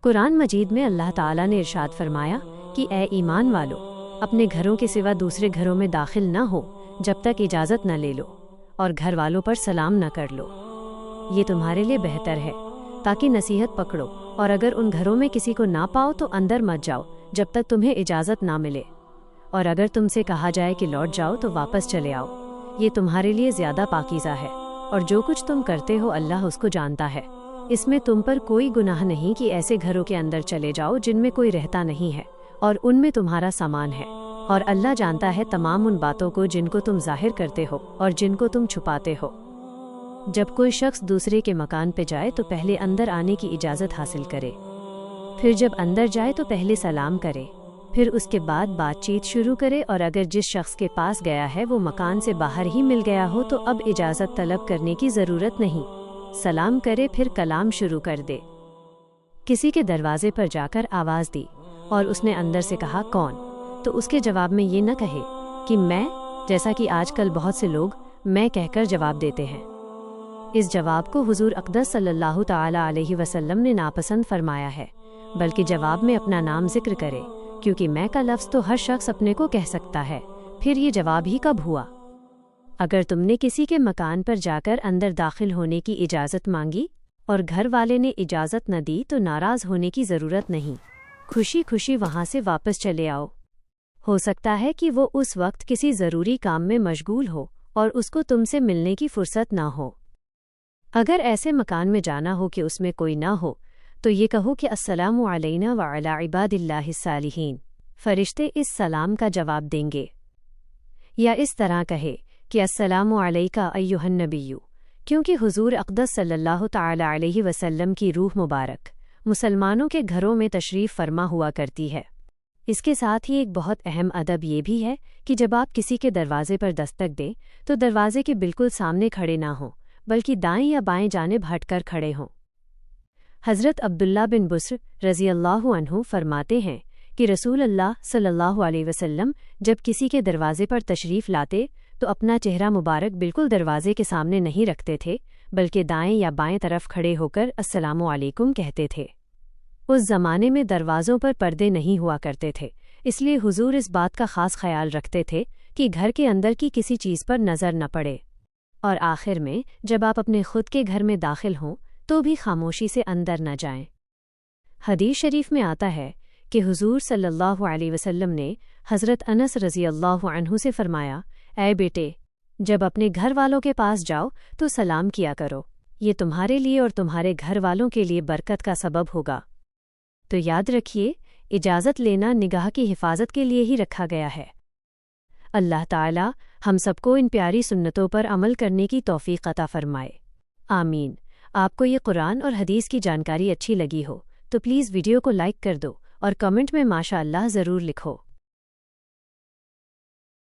कुरान मजीद में अल्लाह ताला ने इरशाद फरमाया कि ए ईमान वालो, अपने घरों के सिवा दूसरे घरों में दाखिल न हो जब तक इजाज़त न ले लो, और घर वालों पर सलाम न कर लो। ये तुम्हारे लिए बेहतर है ताकि नसीहत पकड़ो, और अगर उन घरों में किसी को ना पाओ तो अंदर मत जाओ जब तक तुम्हें इजाज़त ना मिले, और अगर तुमसे कहा जाए कि लौट जाओ तो वापस चले आओ। ये तुम्हारे लिए ज़्यादा पाकीज़ा है, और जो कुछ तुम करते हो अल्लाह उसको जानता है। इसमें तुम पर कोई गुनाह नहीं कि ऐसे घरों के अंदर चले जाओ जिनमें कोई रहता नहीं है और उनमें तुम्हारा सामान है, और अल्लाह जानता है तमाम उन बातों को जिनको तुम जाहिर करते हो और जिनको तुम छुपाते हो। जब कोई शख्स दूसरे के मकान पे जाए तो पहले अंदर आने की इजाज़त हासिल करे, फिर जब अंदर जाए तो पहले सलाम करे, फिर उसके बाद बातचीत शुरू करे, और अगर जिस शख्स के पास गया है वो मकान से बाहर ही मिल गया हो तो अब इजाज़त तलब करने की ज़रूरत नहीं। सलाम करे फिर कलाम शुरू कर दे। किसी के दरवाजे पर जाकर आवाज़ दी और उसने अंदर से कहा कौन, तो उसके जवाब में ये न कहे कि मैं, जैसा कि आजकल बहुत से लोग मैं कहकर जवाब देते हैं। इस जवाब को हुजूर अक़दस सल्लल्लाहु ताला अलैहि वसल्लम ने नापसंद फरमाया है, बल्कि जवाब में अपना नाम जिक्र करे, क्योंकि मैं का लफ्ज़ तो हर शख्स अपने को कह सकता है, फिर ये जवाब ही कब हुआ। अगर तुमने किसी के मकान पर जाकर अंदर दाखिल होने की इजाज़त मांगी और घर वाले ने इजाज़त न दी तो नाराज़ होने की ज़रूरत नहीं, खुशी खुशी वहाँ से वापस चले आओ। हो सकता है कि वो उस वक्त किसी ज़रूरी काम में मशगूल हो और उसको तुमसे मिलने की फुर्सत ना हो। अगर ऐसे मकान में जाना हो कि उसमें कोई ना हो तो ये कहो कि अस्सलामु अलैना व अला इबादिल्लाहिस सालिहीन, फरिश्ते इस सलाम का जवाब देंगे। या इस तरह कहे कि अस्सलामु अलैका अय्युहन नबिय्यु, क्योंकि हुजूर अक़दस सल्लल्लाहु ताला अलैहि वसल्लम की रूह मुबारक मुसलमानों के घरों में तशरीफ़ फरमा हुआ करती है। इसके साथ ही एक बहुत अहम अदब ये भी है कि जब आप किसी के दरवाजे पर दस्तक दें तो दरवाजे के बिल्कुल सामने खड़े ना हों, बल्कि दाएं या बाएं जानिब हटकर खड़े हों। हज़रत अब्दुल्ला बिन बुस्र रज़ी अल्लाहु अन्हु फरमाते हैं कि रसूल अल्लाह सल्लल्लाहु अलैहि वसल्लम जब किसी के दरवाजे पर तशरीफ़ लाते तो अपना चेहरा मुबारक बिल्कुल दरवाजे के सामने नहीं रखते थे, बल्कि दाएं या बाएं तरफ खड़े होकर अस्सलामु अलैकुम कहते थे। उस ज़माने में दरवाज़ों पर पर्दे नहीं हुआ करते थे, इसलिए हुजूर इस बात का ख़ास ख्याल रखते थे कि घर के अंदर की किसी चीज़ पर नज़र न पड़े। और आखिर में जब आप अपने खुद के घर में दाखिल हों तो भी खामोशी से अंदर न जाएं। हदीस शरीफ में आता है कि हुजूर सल्लल्लाहु अलैहि वसल्लम ने हज़रत अनस रज़ी अल्लाहु अन्हु से फरमाया, ऐ बेटे, जब अपने घर वालों के पास जाओ तो सलाम किया करो, ये तुम्हारे लिए और तुम्हारे घर वालों के लिए बरकत का सबब होगा। तो याद रखिए, इजाज़त लेना निगाह की हिफाजत के लिए ही रखा गया है। अल्लाह ताला हम सबको इन प्यारी सुन्नतों पर अमल करने की तौफीक अता फरमाए, आमीन। आपको ये कुरान और हदीस की जानकारी अच्छी लगी हो तो प्लीज़ वीडियो को लाइक कर दो और कमेंट में माशा अल्लाह ज़रूर लिखो।